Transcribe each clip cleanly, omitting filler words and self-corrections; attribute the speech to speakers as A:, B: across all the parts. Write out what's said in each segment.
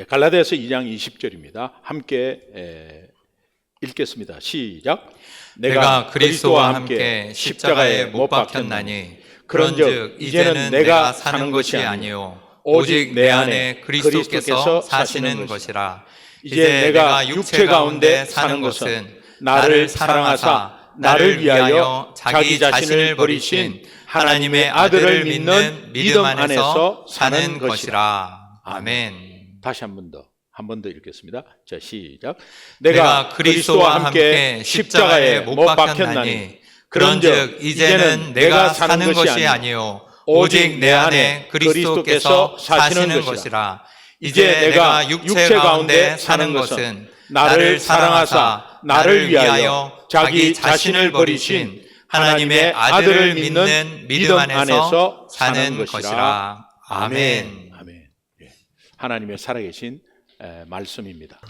A: 갈라디아서 2장 20절입니다. 함께 읽겠습니다. 시작.
B: 내가 그리스도와 함께 십자가에 못 박혔나니 그런즉 이제는 내가 사는 것이 아니요 오직 내 안에 그리스도께서 사시는 것이라. 이제 내가 육체 가운데 사는 것은 나를 사랑하사 나를 위하여 자기 자신을 버리신 하나님의 아들을 믿는 믿음 안에서 사는 것이라. 아멘.
A: 다시 한 번 더 읽겠습니다. 자, 시작.
B: 내가 그리스도와 함께 십자가에 못 박혔나니 그런즉 이제는 내가 사는 것이 아니요 오직 내 안에 그리스도께서 사시는 것이라. 이제 내가 육체 가운데 사는 것은 나를 사랑하사 나를 위하여 자기 자신을 버리신 하나님의 아들을 믿는 믿음 안에서 사는 것이라. 아멘.
A: 하나님의 살아계신 말씀입니다.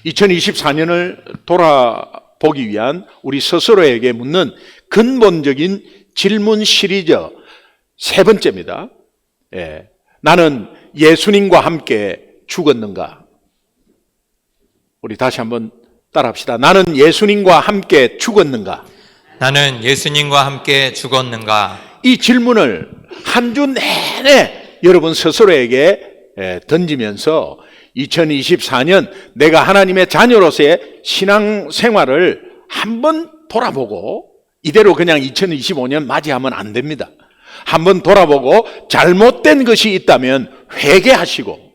A: 2024년을 돌아보기 위한 우리 스스로에게 묻는 근본적인 질문 시리즈 세 번째입니다. 나는 예수님과 함께 죽었는가? 우리 다시 한번 따라합시다. 나는 예수님과 함께 죽었는가?
B: 나는 예수님과 함께 죽었는가?
A: 이 질문을 한 주 내내 여러분 스스로에게 던지면서 2024년 내가 하나님의 자녀로서의 신앙생활을 한번 돌아보고, 이대로 그냥 2025년 맞이하면 안 됩니다. 한번 돌아보고 잘못된 것이 있다면 회개하시고,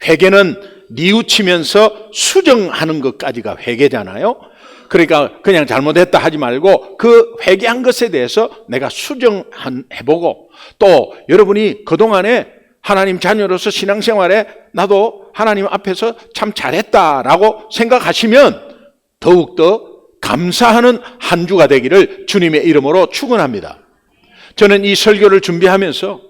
A: 회개는 뉘우치면서 수정하는 것까지가 회개잖아요. 그러니까 그냥 잘못했다 하지 말고 그 회개한 것에 대해서 내가 수정해보고, 또 여러분이 그동안에 하나님 자녀로서 신앙생활에 나도 하나님 앞에서 참 잘했다라고 생각하시면 더욱더 감사하는 한 주가 되기를 주님의 이름으로 축원합니다. 저는 이 설교를 준비하면서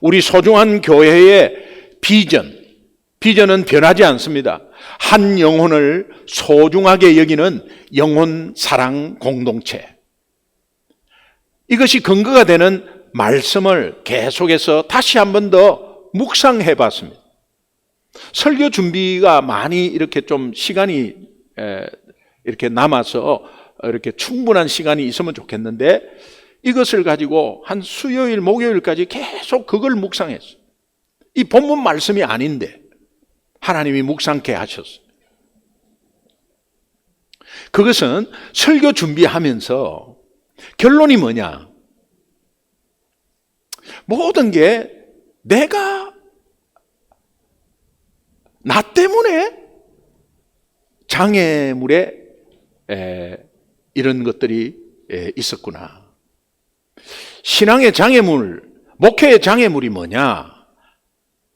A: 우리 소중한 교회의 비전은 변하지 않습니다. 한 영혼을 소중하게 여기는 영혼 사랑 공동체. 이것이 근거가 되는 말씀을 계속해서 다시 한 번 더 묵상해 봤습니다. 설교 준비가 많이 이렇게 좀 시간이 이렇게 남아서 이렇게 충분한 시간이 있으면 좋겠는데, 이것을 가지고 한 수요일, 목요일까지 계속 그걸 묵상했어요. 이 본문 말씀이 아닌데 하나님이 묵상케 하셨어요. 그것은 설교 준비하면서 결론이 뭐냐? 모든 게 내가 나 때문에 장애물에 이런 것들이 있었구나. 신앙의 장애물, 목회의 장애물이 뭐냐?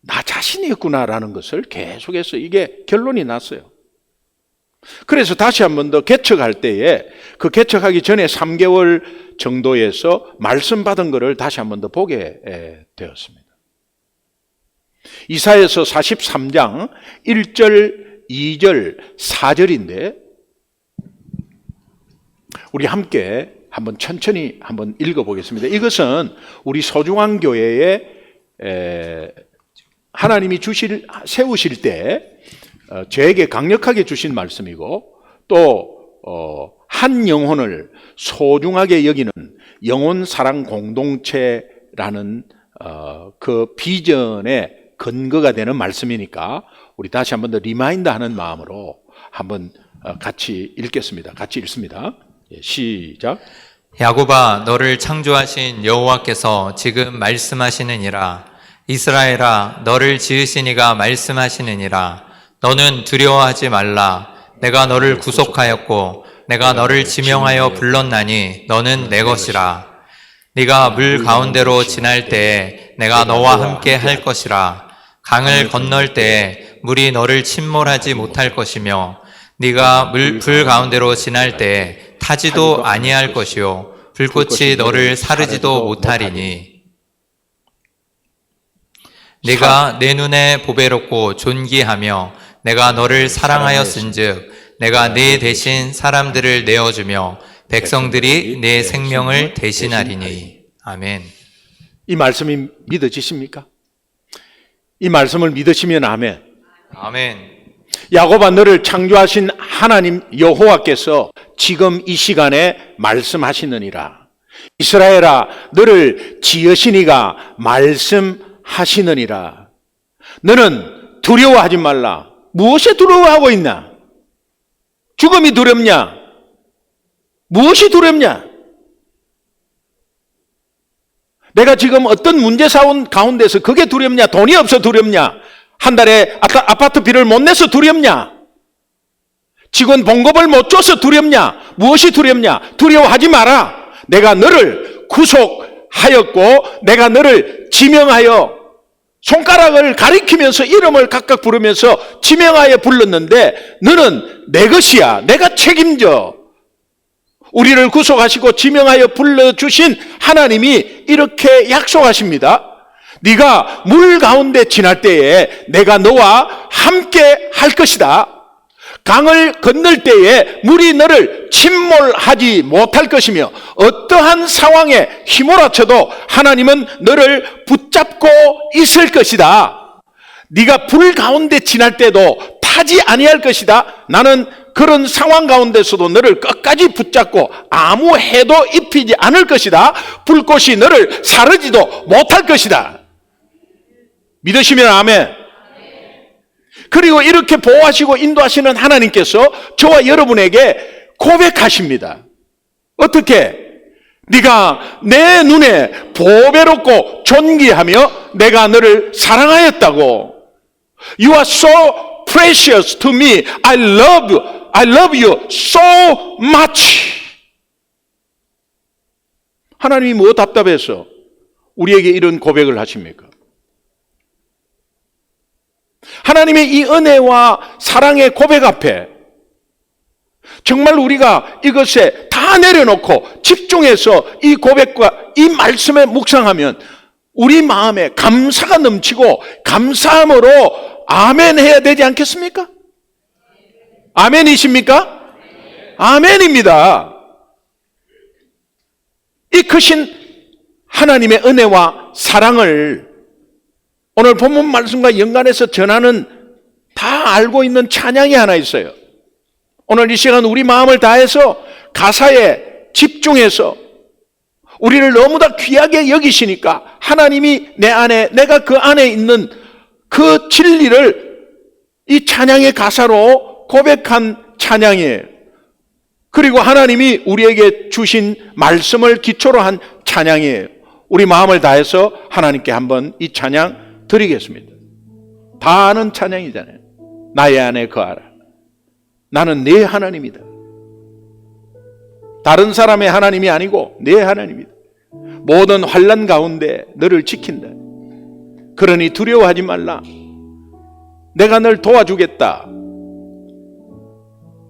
A: 나 자신이었구나라는 것을 계속해서 이게 결론이 났어요. 그래서 다시 한 번 더 개척할 때에 그 개척하기 전에 3개월 정도에서 말씀 받은 것을 다시 한 번 더 보게 되었습니다. 이사야서 43장 1절, 2절, 4절인데 우리 함께 한번 천천히 한번 읽어보겠습니다. 이것은 우리 소중한 교회에 하나님이 세우실 때 저에게 강력하게 주신 말씀이고, 또 한 영혼을 소중하게 여기는 영혼 사랑 공동체라는 그 비전의 근거가 되는 말씀이니까 우리 다시 한번 더 리마인드하는 마음으로 한번 같이 읽겠습니다. 같이 읽습니다. 시작.
B: 야곱아, 너를 창조하신 여호와께서 지금 말씀하시느니라. 이스라엘아, 너를 지으신 이가 말씀하시느니라. 너는 두려워하지 말라. 내가 너를 구속하였고 내가 너를 지명하여 불렀나니 너는 내 것이라. 네가 물 가운데로 지날 때에 내가 너와 함께 할 것이라. 강을 건널 때에 물이 너를 침몰하지 못할 것이며 네가 불 가운데로 지날 때에 타지도 아니할 것이요 불꽃이 너를 사르지도 못하리니. 네가 내 눈에 보배롭고 존귀하며 내가 너를 사랑하였은즉 내가 네 대신 사람들을 내어주며 백성들이 내 생명을 대신하리니. 아멘.
A: 이 말씀이 믿어지십니까? 이 말씀을 믿으시면 아멘.
B: 아멘.
A: 야곱아, 너를 창조하신 하나님 여호와께서 지금 이 시간에 말씀하시느니라. 이스라엘아, 너를 지으신 이가 말씀하시느니라. 너는 두려워하지 말라. 무엇에 두려워하고 있나? 죽음이 두렵냐? 무엇이 두렵냐? 내가 지금 어떤 문제 사온 가운데서 그게 두렵냐? 돈이 없어 두렵냐? 한 달에 아파트 비를 못 내서 두렵냐? 직원 봉급을 못 줘서 두렵냐? 무엇이 두렵냐? 두려워하지 마라. 내가 너를 구속하였고 내가 너를 지명하여 손가락을 가리키면서 이름을 각각 부르면서 지명하여 불렀는데 너는 내 것이야. 내가 책임져. 우리를 구속하시고 지명하여 불러주신 하나님이 이렇게 약속하십니다. 네가 물 가운데 지날 때에 내가 너와 함께 할 것이다. 강을 건널 때에 물이 너를 침몰하지 못할 것이며 어떠한 상황에 휘몰아쳐도 하나님은 너를 붙잡고 있을 것이다. 네가 불 가운데 지날 때도 타지 아니할 것이다. 나는 그런 상황 가운데서도 너를 끝까지 붙잡고 아무 해도 입히지 않을 것이다. 불꽃이 너를 사르지도 못할 것이다. 믿으시면 아멘. 그리고 이렇게 보호하시고 인도하시는 하나님께서 저와 여러분에게 고백하십니다. 어떻게? 네가 내 눈에 보배롭고 존귀하며 내가 너를 사랑하였다고. You are so precious to me. I love you so much. 하나님이 뭐 답답해서 우리에게 이런 고백을 하십니까? 하나님의 이 은혜와 사랑의 고백 앞에 정말 우리가 이것에 다 내려놓고 집중해서 이 고백과 이 말씀에 묵상하면 우리 마음에 감사가 넘치고 감사함으로 아멘 해야 되지 않겠습니까? 아멘이십니까? 아멘입니다. 이 크신 하나님의 은혜와 사랑을 오늘 본문 말씀과 연관해서 전하는 다 알고 있는 찬양이 하나 있어요. 오늘 이 시간 우리 마음을 다해서 가사에 집중해서 우리를 너무나 귀하게 여기시니까 하나님이 내 안에 내가 그 안에 있는 그 진리를 이 찬양의 가사로 고백한 찬양이에요. 그리고 하나님이 우리에게 주신 말씀을 기초로 한 찬양이에요. 우리 마음을 다해서 하나님께 한번 이 찬양 드리겠습니다. 다 아는 찬양이잖아요. 나의 안에 거하라. 나는 네 하나님이다. 다른 사람의 하나님이 아니고 네 하나님이다. 모든 환난 가운데 너를 지킨다. 그러니 두려워하지 말라. 내가 널 도와주겠다.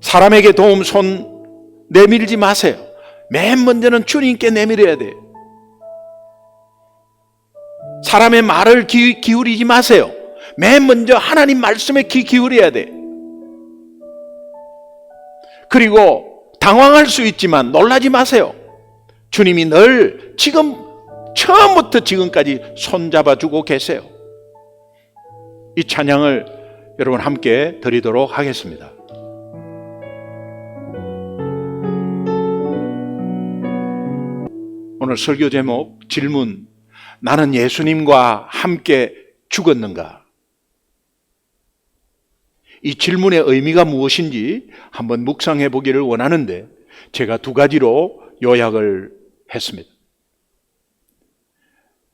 A: 사람에게 도움 손 내밀지 마세요. 맨 먼저는 주님께 내밀어야 돼요. 사람의 말을 기울이지 마세요. 맨 먼저 하나님 말씀에 귀 기울여야 돼. 그리고 당황할 수 있지만 놀라지 마세요. 주님이 늘 지금 처음부터 지금까지 손잡아주고 계세요. 이 찬양을 여러분 함께 드리도록 하겠습니다. 오늘 설교 제목 질문, 나는 예수님과 함께 죽었는가? 이 질문의 의미가 무엇인지 한번 묵상해 보기를 원하는데 제가 두 가지로 요약을 했습니다.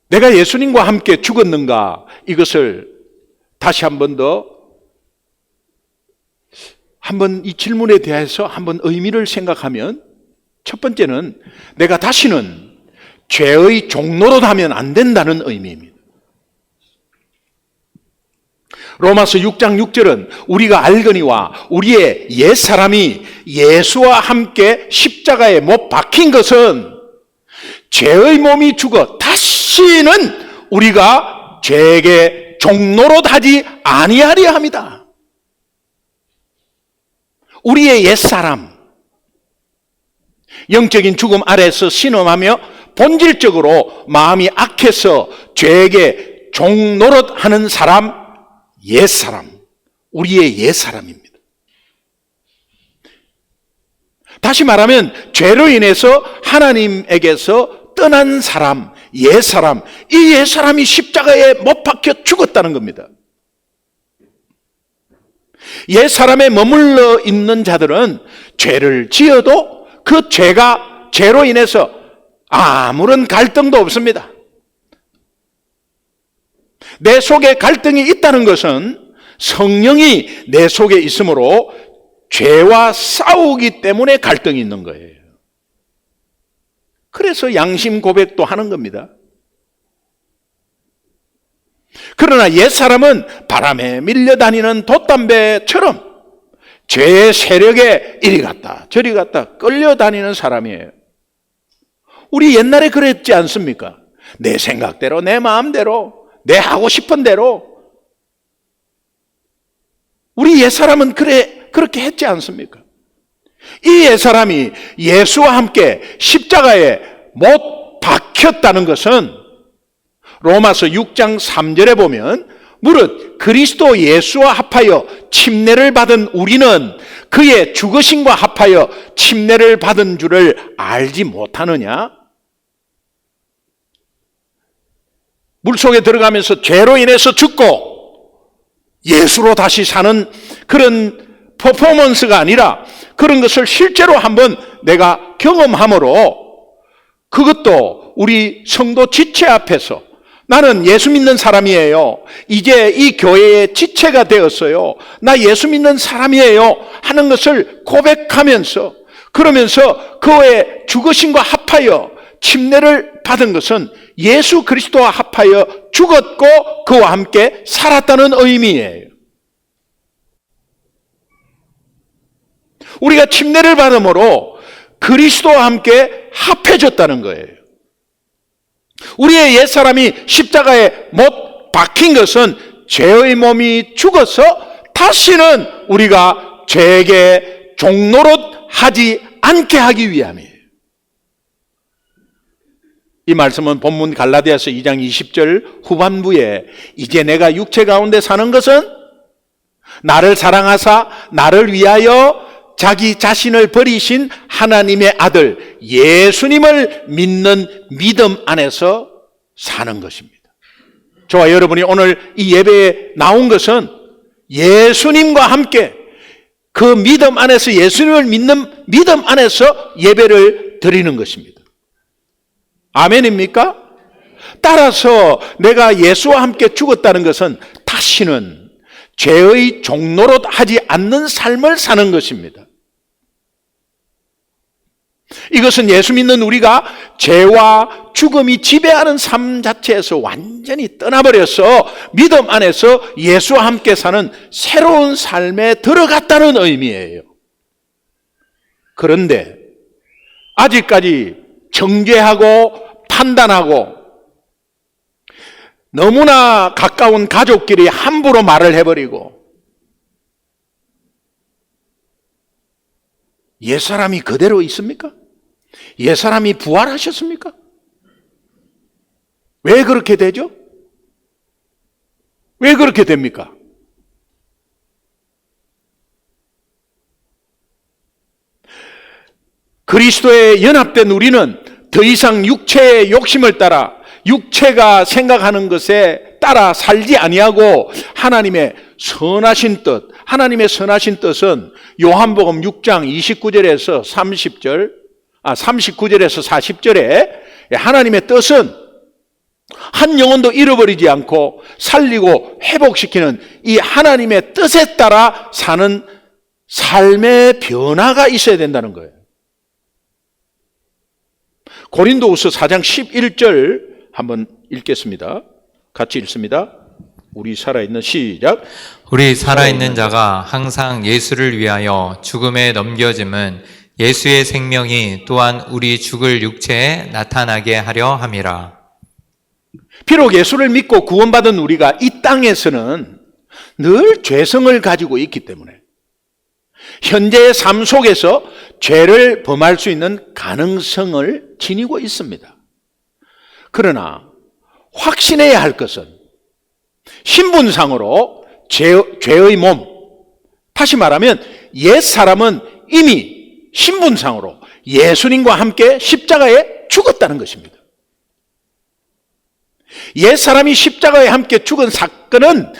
A: 내가 예수님과 함께 죽었는가? 이것을 다시 한번 이 질문에 대해서 한번 의미를 생각하면 첫 번째는 내가 다시는 죄의 종노릇 하면 안 된다는 의미입니다. 로마서 6장 6절은 우리가 알거니와 우리의 옛사람이 예수와 함께 십자가에 못 박힌 것은 죄의 몸이 죽어 다시는 우리가 죄에게 종노릇하지 아니하려 합니다. 우리의 옛사람, 영적인 죽음 아래서 신음하며 본질적으로 마음이 악해서 죄에게 종노릇하는 사람, 옛사람, 우리의 옛사람입니다. 다시 말하면 죄로 인해서 하나님에게서 떠난 사람, 옛사람, 이 옛사람이 십자가에 못 박혀 죽었다는 겁니다. 옛사람에 머물러 있는 자들은 죄를 지어도 그 죄로 인해서 아무런 갈등도 없습니다. 내 속에 갈등이 있다는 것은 성령이 내 속에 있으므로 죄와 싸우기 때문에 갈등이 있는 거예요. 그래서 양심 고백도 하는 겁니다. 그러나 옛사람은 바람에 밀려다니는 돛담배처럼 죄의 세력에 이리 갔다 저리 갔다 끌려다니는 사람이에요. 우리 옛날에 그랬지 않습니까? 내 생각대로, 내 마음대로, 내 하고 싶은 대로. 우리 옛사람은 그렇게 했지 않습니까? 이 옛사람이 예수와 함께 십자가에 못 박혔다는 것은 로마서 6장 3절에 보면 무릇 그리스도 예수와 합하여 침례를 받은 우리는 그의 죽으심과 합하여 침례를 받은 줄을 알지 못하느냐? 물속에 들어가면서 죄로 인해서 죽고 예수로 다시 사는 그런 퍼포먼스가 아니라 그런 것을 실제로 한번 내가 경험함으로 그것도 우리 성도 지체 앞에서 나는 예수 믿는 사람이에요. 이제 이 교회의 지체가 되었어요. 나 예수 믿는 사람이에요. 하는 것을 고백하면서 그러면서 그의 죽으심과 합하여 침례를 받은 것은 예수 그리스도와 합하여 죽었고 그와 함께 살았다는 의미예요. 우리가 침례를 받음으로 그리스도와 함께 합해졌다는 거예요. 우리의 옛사람이 십자가에 못 박힌 것은 죄의 몸이 죽어서 다시는 우리가 죄에게 종노릇하지 않게 하기 위함이에요. 이 말씀은 본문 갈라디아서 2장 20절 후반부에 이제 내가 육체 가운데 사는 것은 나를 사랑하사 나를 위하여 자기 자신을 버리신 하나님의 아들 예수님을 믿는 믿음 안에서 사는 것입니다. 저와 여러분이 오늘 이 예배에 나온 것은 예수님과 함께 그 믿음 안에서 예수님을 믿는 믿음 안에서 예배를 드리는 것입니다. 아멘입니까? 따라서 내가 예수와 함께 죽었다는 것은 다시는 죄의 종노릇 하지 않는 삶을 사는 것입니다. 이것은 예수 믿는 우리가 죄와 죽음이 지배하는 삶 자체에서 완전히 떠나버려서 믿음 안에서 예수와 함께 사는 새로운 삶에 들어갔다는 의미예요. 그런데 아직까지 정죄하고 판단하고 너무나 가까운 가족끼리 함부로 말을 해버리고 옛사람이 그대로 있습니까? 옛사람이 부활하셨습니까? 왜 그렇게 되죠? 왜 그렇게 됩니까? 그리스도에 연합된 우리는 더 이상 육체의 욕심을 따라 육체가 생각하는 것에 따라 살지 아니하고 하나님의 선하신 뜻, 하나님의 선하신 뜻은 요한복음 6장 29절에서 39절에서 40절에 하나님의 뜻은 한 영혼도 잃어버리지 않고 살리고 회복시키는 이 하나님의 뜻에 따라 사는 삶의 변화가 있어야 된다는 거예요. 고린도후서 4장 11절 한번 읽겠습니다. 같이 읽습니다. 우리 살아있는 시작.
B: 우리 살아있는 자가 항상 예수를 위하여 죽음에 넘겨짐은 예수의 생명이 또한 우리 죽을 육체에 나타나게 하려 함이라.
A: 비록 예수를 믿고 구원받은 우리가 이 땅에서는 늘 죄성을 가지고 있기 때문에 현재의 삶 속에서 죄를 범할 수 있는 가능성을 지니고 있습니다. 그러나 확신해야 할 것은 신분상으로 죄의 몸, 다시 말하면 옛 사람은 이미 신분상으로 예수님과 함께 십자가에 죽었다는 것입니다. 옛 사람이 십자가에 함께 죽은 사건은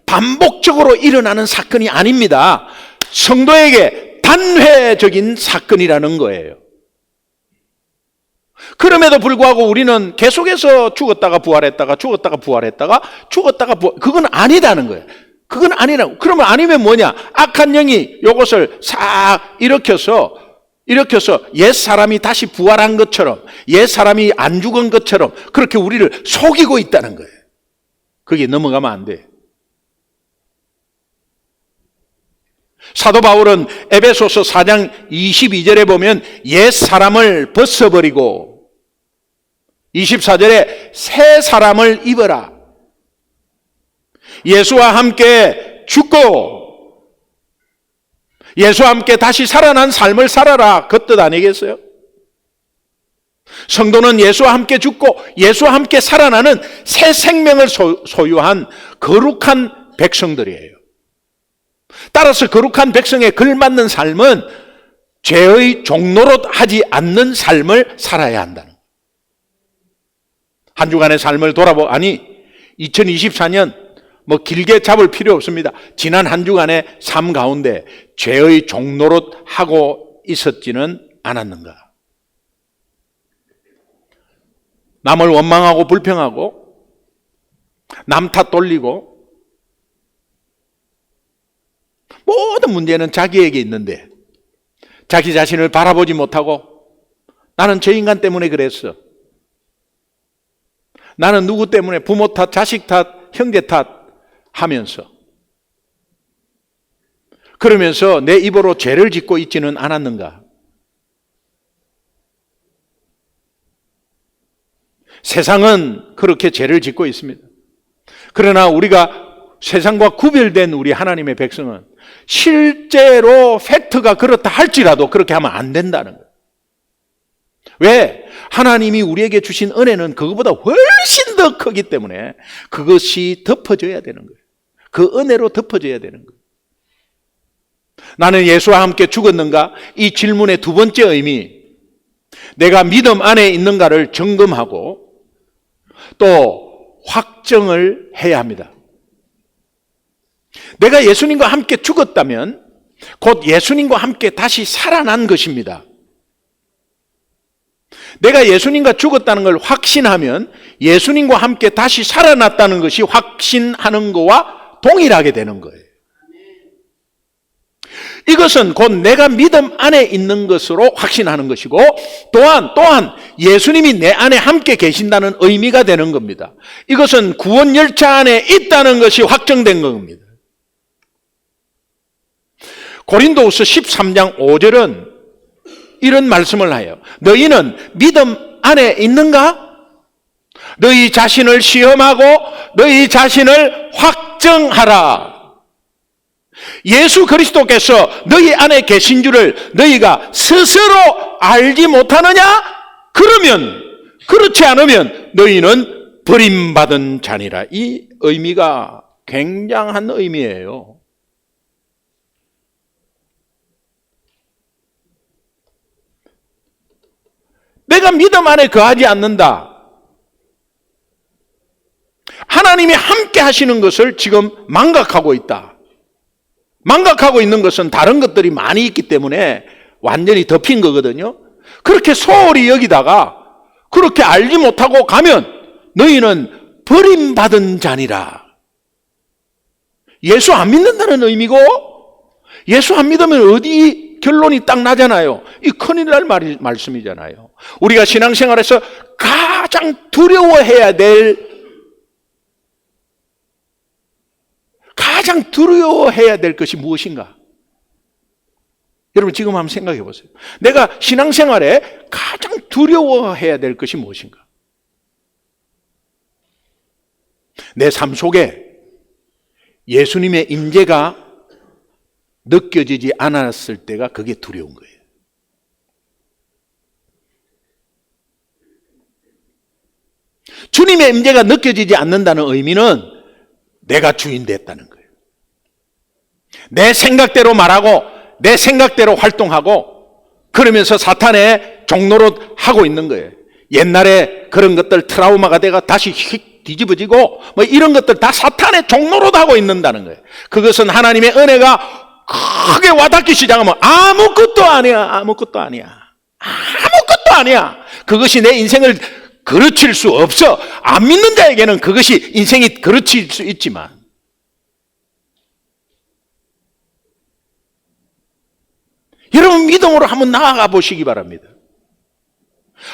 A: 반복적으로 일어나는 사건이 아닙니다. 성도에게 단회적인 사건이라는 거예요. 그럼에도 불구하고 우리는 계속해서 죽었다가 부활했다가 죽었다가 부활했다가 죽었다가 그건 아니다는 거예요. 그건 아니라고. 그러면 아니면 뭐냐? 악한 영이 이것을 싹 일으켜서 옛 사람이 다시 부활한 것처럼, 옛 사람이 안 죽은 것처럼 그렇게 우리를 속이고 있다는 거예요. 그게 넘어가면 안 돼. 사도 바울은 에베소서 4장 22절에 보면 옛 사람을 벗어버리고 24절에 새 사람을 입어라. 예수와 함께 죽고 예수와 함께 다시 살아난 삶을 살아라. 그 뜻 아니겠어요? 성도는 예수와 함께 죽고 예수와 함께 살아나는 새 생명을 소유한 거룩한 백성들이에요. 따라서 거룩한 백성에 걸맞는 삶은 죄의 종노릇 하지 않는 삶을 살아야 한다는 거예요. 한 주간의 삶을 아니 2024년 뭐 길게 잡을 필요 없습니다. 지난 한 주간의 삶 가운데 죄의 종노릇 하고 있었지는 않았는가? 남을 원망하고 불평하고 남 탓 돌리고 모든 문제는 자기에게 있는데 자기 자신을 바라보지 못하고 나는 저 인간 때문에 그랬어. 나는 누구 때문에 부모 탓, 자식 탓, 형제 탓 하면서 그러면서 내 입으로 죄를 짓고 있지는 않았는가? 세상은 그렇게 죄를 짓고 있습니다. 그러나 우리가 세상과 구별된 우리 하나님의 백성은 실제로 팩트가 그렇다 할지라도 그렇게 하면 안 된다는 거예요. 왜? 하나님이 우리에게 주신 은혜는 그것보다 훨씬 더 크기 때문에 그것이 덮어져야 되는 거예요. 그 은혜로 덮어져야 되는 거예요. 나는 예수와 함께 죽었는가? 이 질문의 두 번째 의미, 내가 믿음 안에 있는가를 점검하고 또 확정을 해야 합니다. 내가 예수님과 함께 죽었다면 곧 예수님과 함께 다시 살아난 것입니다. 내가 예수님과 죽었다는 걸 확신하면 예수님과 함께 다시 살아났다는 것이 확신하는 것과 동일하게 되는 거예요. 이것은 곧 내가 믿음 안에 있는 것으로 확신하는 것이고 또한 예수님이 내 안에 함께 계신다는 의미가 되는 겁니다. 이것은 구원 열차 안에 있다는 것이 확정된 겁니다. 고린도후서 13장 5절은 이런 말씀을 해요. 너희는 믿음 안에 있는가? 너희 자신을 시험하고 너희 자신을 확정하라. 예수 그리스도께서 너희 안에 계신 줄을 너희가 스스로 알지 못하느냐? 그러면 그렇지 않으면 너희는 버림받은 자니라. 이 의미가 굉장한 의미예요. 내가 믿음 안에 거하지 않는다. 하나님이 함께 하시는 것을 지금 망각하고 있다. 망각하고 있는 것은 다른 것들이 많이 있기 때문에 완전히 덮인 거거든요. 그렇게 소홀히 여기다가 그렇게 알지 못하고 가면 너희는 버림받은 자니라. 예수 안 믿는다는 의미고 예수 안 믿으면 어디 결론이 딱 나잖아요. 이 큰일 날 말씀이잖아요. 우리가 신앙생활에서 가장 두려워해야 될 것이 무엇인가? 여러분 지금 한번 생각해 보세요. 내가 신앙생활에 가장 두려워해야 될 것이 무엇인가? 내 삶 속에 예수님의 임재가 느껴지지 않았을 때가 그게 두려운 거예요. 주님의 임재가 느껴지지 않는다는 의미는 내가 주인 됐다는 거예요. 내 생각대로 말하고 내 생각대로 활동하고 그러면서 사탄의 종노릇 하고 있는 거예요. 옛날에 그런 것들 트라우마가 돼가 다시 휙 뒤집어지고 뭐 이런 것들 다 사탄의 종노릇 하고 있는다는 거예요. 그것은 하나님의 은혜가 크게 와닿기 시작하면 아무것도 아니야. 아무것도 아니야. 아무것도 아니야. 그것이 내 인생을 그르칠 수 없어. 안 믿는 자에게는 그것이 인생이 그르칠 수 있지만 여러분 믿음으로 한번 나아가 보시기 바랍니다.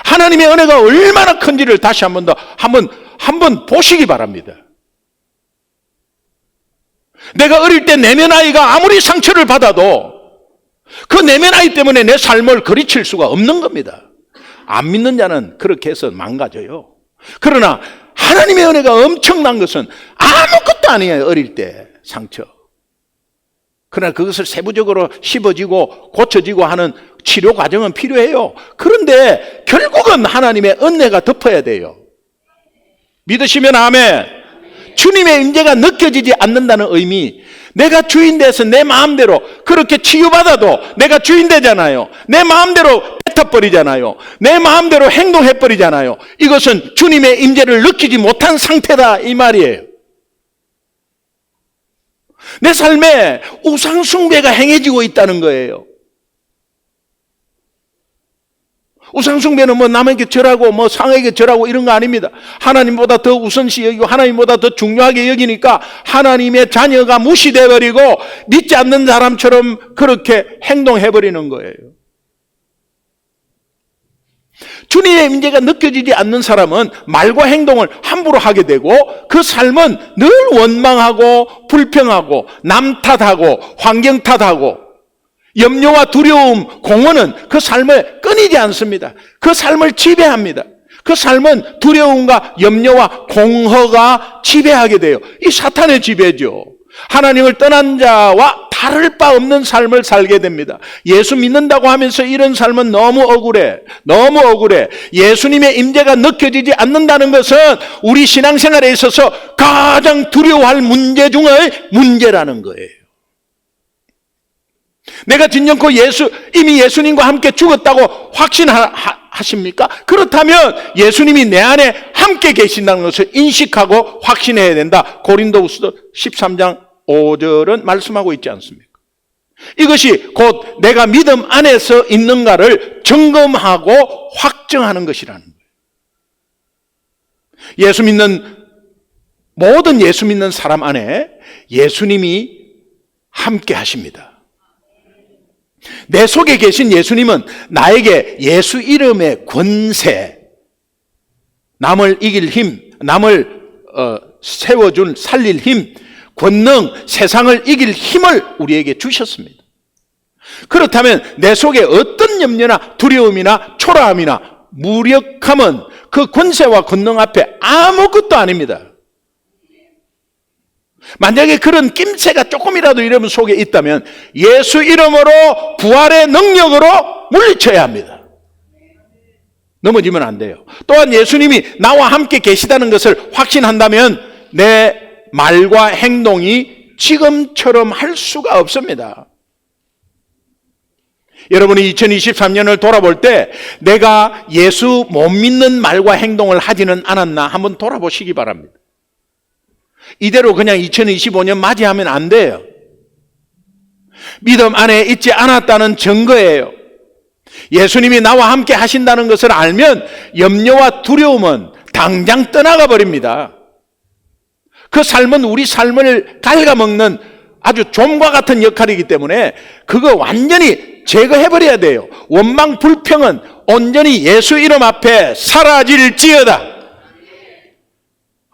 A: 하나님의 은혜가 얼마나 큰지를 다시 한번 보시기 바랍니다. 내가 어릴 때 내면 아이가 아무리 상처를 받아도 그 내면 아이 때문에 내 삶을 그리칠 수가 없는 겁니다. 안 믿는 자는 그렇게 해서 망가져요. 그러나 하나님의 은혜가 엄청난 것은 아무것도 아니에요. 어릴 때 상처. 그러나 그것을 세부적으로 씹어지고 고쳐지고 하는 치료 과정은 필요해요. 그런데 결국은 하나님의 은혜가 덮어야 돼요. 믿으시면 아멘. 주님의 임재가 느껴지지 않는다는 의미, 내가 주인 돼서 내 마음대로 그렇게 치유받아도 내가 주인 되잖아요. 내 마음대로 뱉어버리잖아요. 내 마음대로 행동해버리잖아요. 이것은 주님의 임재를 느끼지 못한 상태다 이 말이에요. 내 삶에 우상숭배가 행해지고 있다는 거예요. 우상숭배는 뭐 남에게 절하고 뭐 상에게 절하고 이런 거 아닙니다. 하나님보다 더 우선시 여기고 하나님보다 더 중요하게 여기니까 하나님의 자녀가 무시돼 버리고 믿지 않는 사람처럼 그렇게 행동해 버리는 거예요. 주님의 임재가 느껴지지 않는 사람은 말과 행동을 함부로 하게 되고 그 삶은 늘 원망하고 불평하고 남 탓하고 환경 탓하고 염려와 두려움, 공허는 그 삶을 끊이지 않습니다. 그 삶을 지배합니다. 그 삶은 두려움과 염려와 공허가 지배하게 돼요. 이 사탄의 지배죠. 하나님을 떠난 자와 다를 바 없는 삶을 살게 됩니다. 예수 믿는다고 하면서 이런 삶은 너무 억울해. 너무 억울해. 예수님의 임재가 느껴지지 않는다는 것은 우리 신앙생활에 있어서 가장 두려워할 문제 중의 문제라는 거예요. 내가 진정코 이미 예수님과 함께 죽었다고 확신하십니까? 그렇다면 예수님이 내 안에 함께 계신다는 것을 인식하고 확신해야 된다. 고린도후서 13장 5절은 말씀하고 있지 않습니까? 이것이 곧 내가 믿음 안에서 있는가를 점검하고 확정하는 것이라는 거예요. 모든 예수 믿는 사람 안에 예수님이 함께 하십니다. 내 속에 계신 예수님은 나에게 예수 이름의 권세, 남을 이길 힘, 남을 세워줄 살릴 힘, 권능, 세상을 이길 힘을 우리에게 주셨습니다. 그렇다면 내 속에 어떤 염려나 두려움이나 초라함이나 무력함은 그 권세와 권능 앞에 아무것도 아닙니다. 만약에 그런 낌새가 조금이라도 이름 속에 있다면 예수 이름으로 부활의 능력으로 물리쳐야 합니다. 넘어지면 안 돼요. 또한 예수님이 나와 함께 계시다는 것을 확신한다면 내 말과 행동이 지금처럼 할 수가 없습니다. 여러분이 2023년을 돌아볼 때 내가 예수 못 믿는 말과 행동을 하지는 않았나 한번 돌아보시기 바랍니다. 이대로 그냥 2025년 맞이하면 안 돼요. 믿음 안에 있지 않았다는 증거예요. 예수님이 나와 함께 하신다는 것을 알면 염려와 두려움은 당장 떠나가 버립니다. 그 삶은 우리 삶을 갉아먹는 아주 좀과 같은 역할이기 때문에 그거 완전히 제거해버려야 돼요. 원망, 불평은 온전히 예수 이름 앞에 사라질지어다.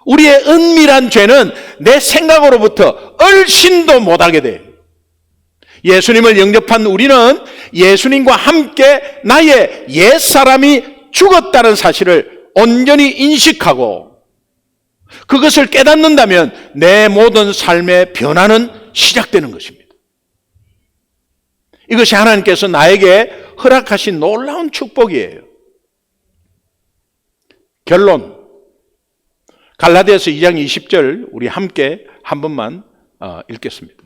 A: 우리의 은밀한 죄는 내 생각으로부터 얼씬도 못하게 돼요. 예수님을 영접한 우리는 예수님과 함께 나의 옛사람이 죽었다는 사실을 온전히 인식하고 그것을 깨닫는다면 내 모든 삶의 변화는 시작되는 것입니다. 이것이 하나님께서 나에게 허락하신 놀라운 축복이에요. 결론. 갈라디아서 2장 20절 우리 함께 한 번만 읽겠습니다.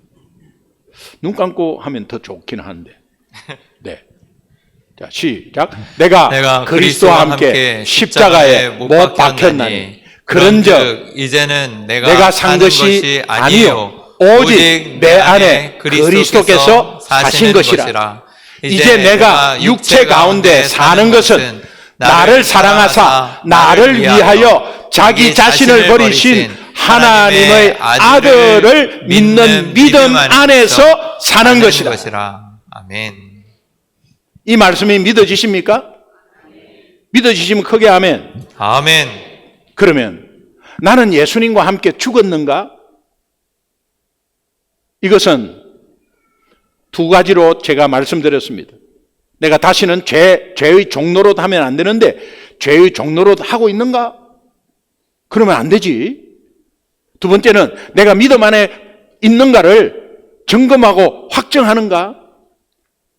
A: 눈 감고 하면 더 좋긴 한데. 네. 자, 시작. 내가 그리스도와 함께 십자가에 못 박혔나니 그런즉
B: 이제는
A: 내가 산 것이 아니요 오직 내 안에 그리스도께서 사신 것이라. 이제 내가 육체 가운데 사는 것은 나를 사랑하사 나를 위하여 자기 자신을 버리신 하나님의 아들을 믿는 믿음 안에서 사는 것이다.
B: 아멘.
A: 이 말씀이 믿어지십니까? 믿어지시면 크게 아멘.
B: 아멘.
A: 그러면 나는 예수님과 함께 죽었는가? 이것은 두 가지로 제가 말씀드렸습니다. 내가 다시는 죄의 종노릇 하면 안 되는데 죄의 종노릇 하고 있는가? 그러면 안 되지. 두 번째는 내가 믿음 안에 있는가를 점검하고 확정하는가?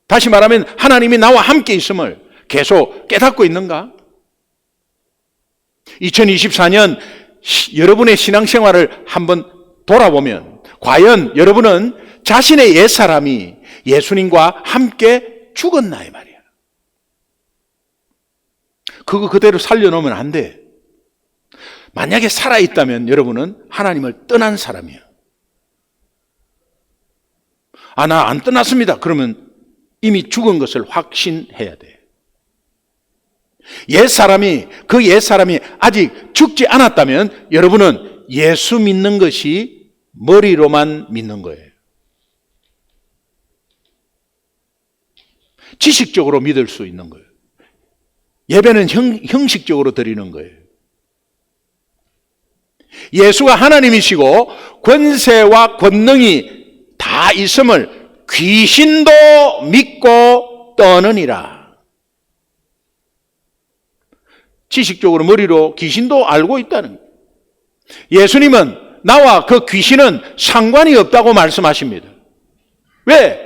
A: 다시 말하면 하나님이 나와 함께 있음을 계속 깨닫고 있는가? 2024년 여러분의 신앙생활을 한번 돌아보면 과연 여러분은 자신의 옛사람이 예수님과 함께 죽었나 이 말이야. 그거 그대로 살려놓으면 안 돼. 만약에 살아있다면 여러분은 하나님을 떠난 사람이야. 아, 나 안 떠났습니다. 그러면 이미 죽은 것을 확신해야 돼. 그 옛사람이 아직 죽지 않았다면 여러분은 예수 믿는 것이 머리로만 믿는 거예요. 지식적으로 믿을 수 있는 거예요. 예배는 형식적으로 드리는 거예요. 예수가 하나님이시고 권세와 권능이 다 있음을 귀신도 믿고 떠느니라. 지식적으로 머리로 귀신도 알고 있다는 거예요. 예수님은 나와 그 귀신은 상관이 없다고 말씀하십니다. 왜?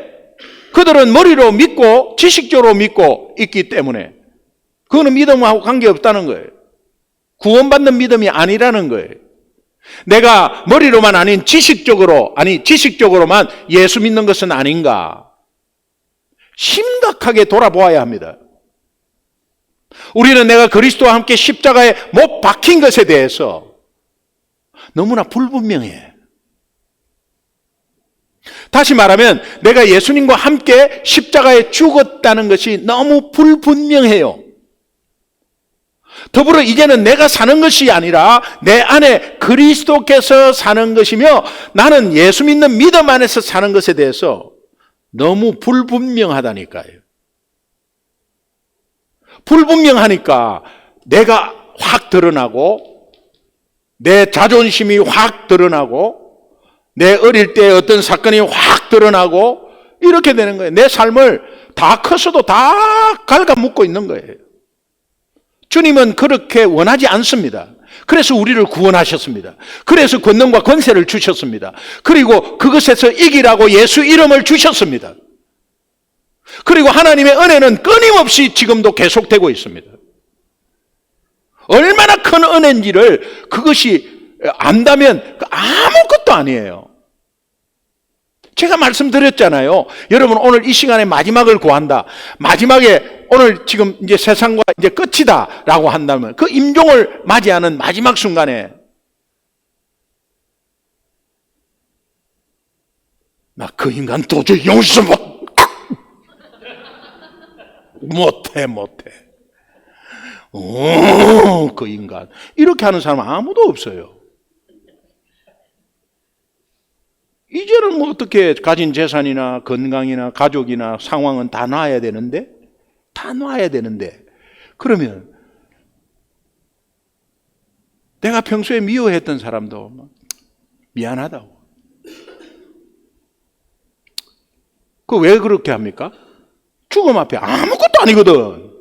A: 그들은 머리로 믿고 지식적으로 믿고 있기 때문에 그거는 믿음하고 관계없다는 거예요. 구원받는 믿음이 아니라는 거예요. 내가 머리로만 아닌 지식적으로만 예수 믿는 것은 아닌가? 심각하게 돌아보아야 합니다. 우리는 내가 그리스도와 함께 십자가에 못 박힌 것에 대해서 너무나 불분명해. 다시 말하면 내가 예수님과 함께 십자가에 죽었다는 것이 너무 불분명해요. 더불어 이제는 내가 사는 것이 아니라 내 안에 그리스도께서 사는 것이며 나는 예수 믿는 믿음 안에서 사는 것에 대해서 너무 불분명하다니까요. 불분명하니까 내가 확 드러나고 내 자존심이 확 드러나고 내 어릴 때 어떤 사건이 확 드러나고 이렇게 되는 거예요. 내 삶을 다 커서도 다 갉아먹고 있는 거예요. 주님은 그렇게 원하지 않습니다. 그래서 우리를 구원하셨습니다. 그래서 권능과 권세를 주셨습니다. 그리고 그것에서 이기라고 예수 이름을 주셨습니다. 그리고 하나님의 은혜는 끊임없이 지금도 계속되고 있습니다. 얼마나 큰 은혜인지를 그것이 안다면 아무것도 아니에요. 제가 말씀드렸잖아요. 여러분 오늘 이 시간에 마지막을 구한다. 마지막에 오늘 지금 이제 세상과 이제 끝이다라고 한다면 그 임종을 맞이하는 마지막 순간에 나 그 인간 도저히 용서 못해. 그 인간 이렇게 하는 사람 아무도 없어요. 이제는 뭐 어떻게 가진 재산이나 건강이나 가족이나 상황은 다 놔야 되는데 그러면 내가 평소에 미워했던 사람도 미안하다고. 그 왜 그렇게 합니까? 죽음 앞에 아무것도 아니거든.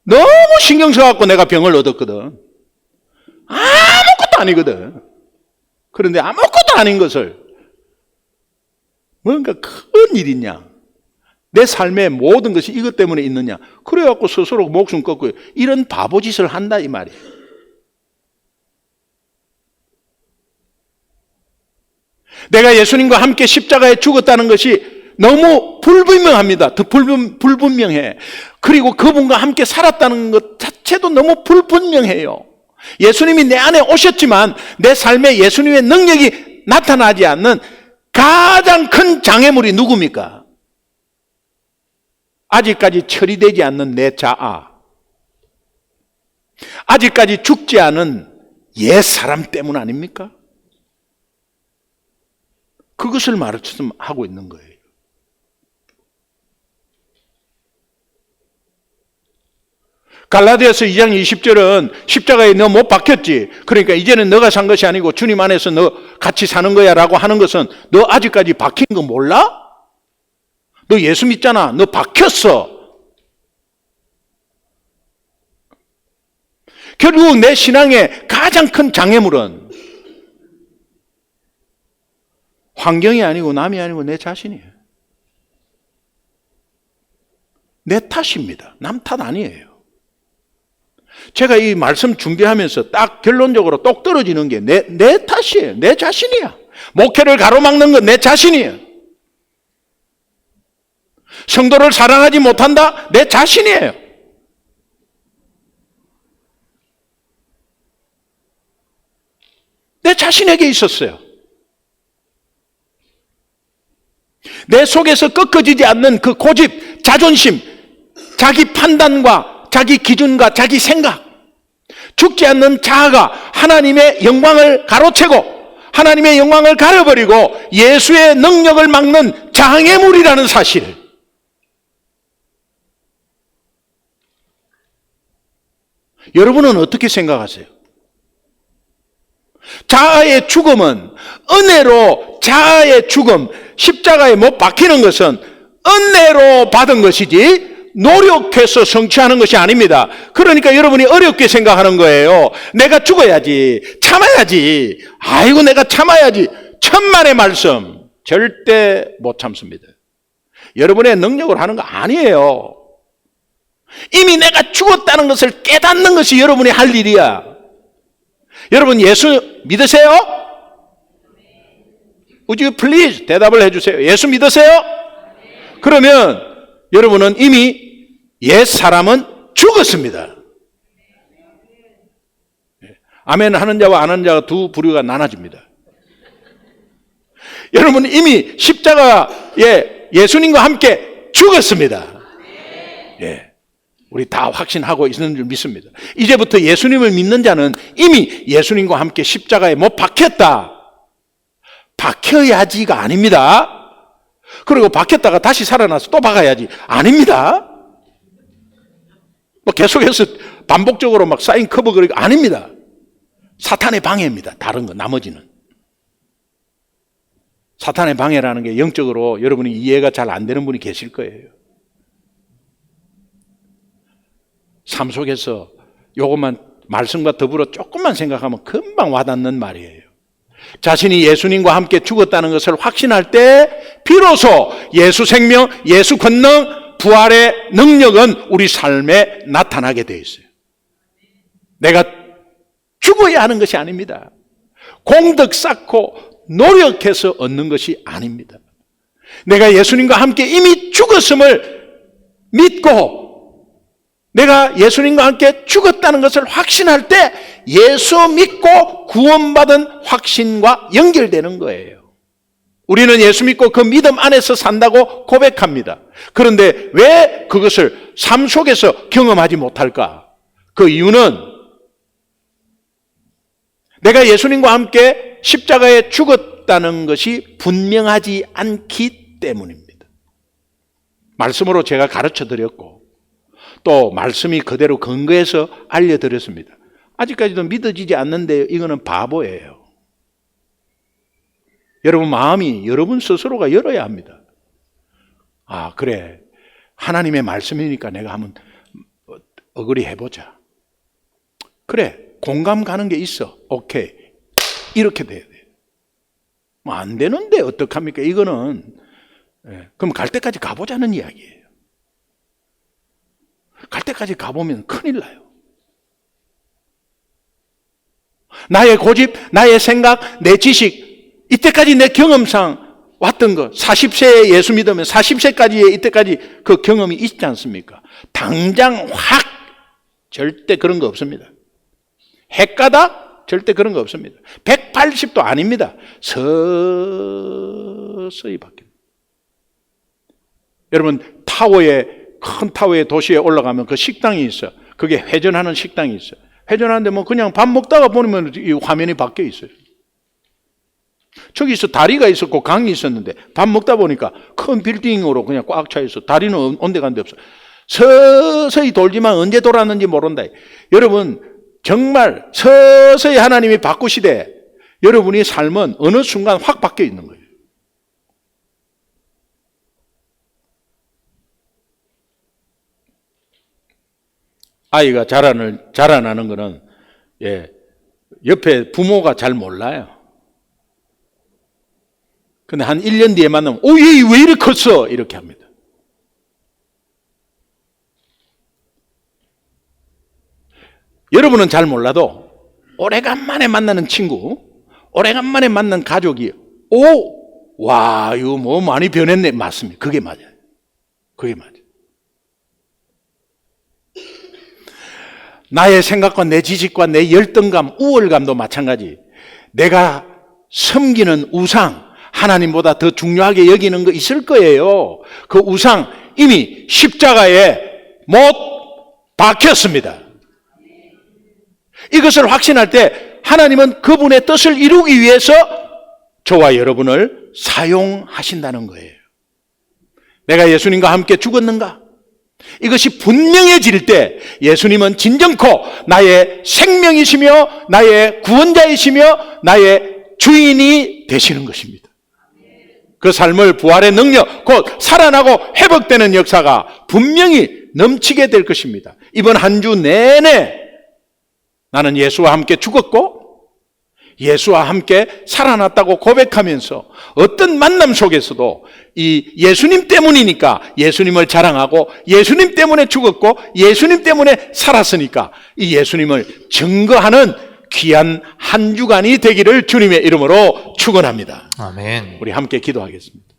A: 너무 신경 써갖고 내가 병을 얻었거든. 아무것도 아니거든. 그런데 아무것도 아닌 것을 뭔가 큰 일이냐, 내 삶의 모든 것이 이것 때문에 있느냐, 그래갖고 스스로 목숨 끊고 이런 바보짓을 한다 이 말이에요. 내가 예수님과 함께 십자가에 죽었다는 것이 너무 불분명합니다. 더 불분명해. 그리고 그분과 함께 살았다는 것 자체도 너무 불분명해요. 예수님이 내 안에 오셨지만 내 삶에 예수님의 능력이 나타나지 않는 가장 큰 장애물이 누굽니까? 아직까지 처리되지 않는 내 자아, 아직까지 죽지 않은 옛 사람 때문 아닙니까? 그것을 말하고 있는 거예요. 갈라디아서 2장 20절은 십자가에 너 못 박혔지. 그러니까 이제는 너가 산 것이 아니고 주님 안에서 너 같이 사는 거야 라고 하는 것은 너 아직까지 박힌 거 몰라? 너 예수 믿잖아. 너 박혔어. 결국 내 신앙의 가장 큰 장애물은 환경이 아니고 남이 아니고 내 자신이에요. 내 탓입니다. 남 탓 아니에요. 제가 이 말씀 준비하면서 딱 결론적으로 똑 떨어지는 게 내 탓이에요. 내 자신이야. 목회를 가로막는 건 내 자신이에요. 성도를 사랑하지 못한다? 내 자신이에요. 내 자신에게 있었어요. 내 속에서 꺾어지지 않는 그 고집, 자존심, 자기 판단과 자기 기준과 자기 생각, 죽지 않는 자아가 하나님의 영광을 가로채고 하나님의 영광을 가려버리고 예수의 능력을 막는 장애물이라는 사실. 여러분은 어떻게 생각하세요? 자아의 죽음은 은혜로, 자아의 죽음, 십자가에 못 박히는 것은 은혜로 받은 것이지 노력해서 성취하는 것이 아닙니다. 그러니까 여러분이 어렵게 생각하는 거예요. 내가 죽어야지, 참아야지, 아이고 내가 참아야지. 천만의 말씀 절대 못 참습니다. 여러분의 능력으로 하는 거 아니에요. 이미 내가 죽었다는 것을 깨닫는 것이 여러분이 할 일이야. 여러분 예수 믿으세요? Would you please 대답을 해주세요. 예수 믿으세요? 그러면 여러분은 이미 옛 사람은 죽었습니다. 아멘 하는 자와 안 하는 자가 두 부류가 나눠집니다. 여러분 이미 십자가에 예수님과 함께 죽었습니다. 예. 우리 다 확신하고 있는 줄 믿습니다. 이제부터 예수님을 믿는 자는 이미 예수님과 함께 십자가에 못 박혔다. 박혀야지가 아닙니다. 그리고 박혔다가 다시 살아나서 또 박아야지 아닙니다. 뭐 계속해서 반복적으로 막 사인 커버 그리고 아닙니다. 사탄의 방해입니다. 다른 거 나머지는. 사탄의 방해라는 게 영적으로 여러분이 이해가 잘 안 되는 분이 계실 거예요. 삶 속에서 요것만 말씀과 더불어 조금만 생각하면 금방 와닿는 말이에요. 자신이 예수님과 함께 죽었다는 것을 확신할 때 비로소 예수 생명, 예수 권능, 부활의 능력은 우리 삶에 나타나게 되어 있어요. 내가 죽어야 하는 것이 아닙니다. 공덕 쌓고 노력해서 얻는 것이 아닙니다. 내가 예수님과 함께 이미 죽었음을 믿고 내가 예수님과 함께 죽었다는 것을 확신할 때 예수 믿고 구원받은 확신과 연결되는 거예요. 우리는 예수 믿고 그 믿음 안에서 산다고 고백합니다. 그런데 왜 그것을 삶 속에서 경험하지 못할까? 그 이유는 내가 예수님과 함께 십자가에 죽었다는 것이 분명하지 않기 때문입니다. 말씀으로 제가 가르쳐 드렸고 또 말씀이 그대로 근거해서 알려드렸습니다. 아직까지도 믿어지지 않는데 이거는 바보예요. 여러분 마음이 여러분 스스로가 열어야 합니다. 아 그래 하나님의 말씀이니까 내가 한번 어그리 해보자. 그래 공감 가는 게 있어. 오케이 이렇게 돼야 돼. 뭐 안 되는데 어떡합니까? 이거는 그럼 갈 때까지 가보자는 이야기예요. 갈 때까지 가보면 큰일 나요. 나의 고집, 나의 생각, 내 지식 이때까지 내 경험상 왔던 거, 40세에 예수 믿으면 40세까지의 이때까지 그 경험이 있지 않습니까? 당장 확 절대 그런 거 없습니다. 핵가다? 절대 그런 거 없습니다. 180도 아닙니다. 서서히 바뀝니다. 여러분, 큰 타워의 도시에 올라가면 그 식당이 있어. 그게 회전하는 식당이 있어. 회전하는데 뭐 그냥 밥 먹다가 보면 이 화면이 바뀌어 있어요. 저기 다리가 있었고 강이 있었는데 밥 먹다 보니까 큰 빌딩으로 그냥 꽉 차 있어. 다리는 온데간데 없어. 서서히 돌지만 언제 돌았는지 모른다. 여러분, 정말 서서히 하나님이 바꾸시되 여러분이 삶은 어느 순간 확 바뀌어 있는 거예요. 아이가 자라나는 거는 옆에 부모가 잘 몰라요. 근데 한 1년 뒤에 만나면 얘 왜 이렇게 컸어? 이렇게 합니다. 여러분은 잘 몰라도 오래간만에 만나는 친구, 오래간만에 만난 가족이 와, 이거 뭐 많이 변했네. 맞습니다. 그게 맞아요. 그게 맞아요. 나의 생각과 내 지식과 내 열등감, 우월감도 마찬가지. 내가 섬기는 우상, 하나님보다 더 중요하게 여기는 거 있을 거예요. 그 우상 이미 십자가에 못 박혔습니다. 이것을 확신할 때 하나님은 그분의 뜻을 이루기 위해서 저와 여러분을 사용하신다는 거예요. 내가 예수님과 함께 죽었는가? 이것이 분명해질 때 예수님은 진정코 나의 생명이시며 나의 구원자이시며 나의 주인이 되시는 것입니다. 그 삶을 부활의 능력, 곧 살아나고 회복되는 역사가 분명히 넘치게 될 것입니다. 이번 한 주 내내 나는 예수와 함께 죽었고 예수와 함께 살아났다고 고백하면서 어떤 만남 속에서도 이 예수님 때문이니까 예수님을 자랑하고 예수님 때문에 죽었고 예수님 때문에 살았으니까 이 예수님을 증거하는 귀한 한 주간이 되기를 주님의 이름으로 축원합니다.
B: 아멘.
A: 우리 함께 기도하겠습니다.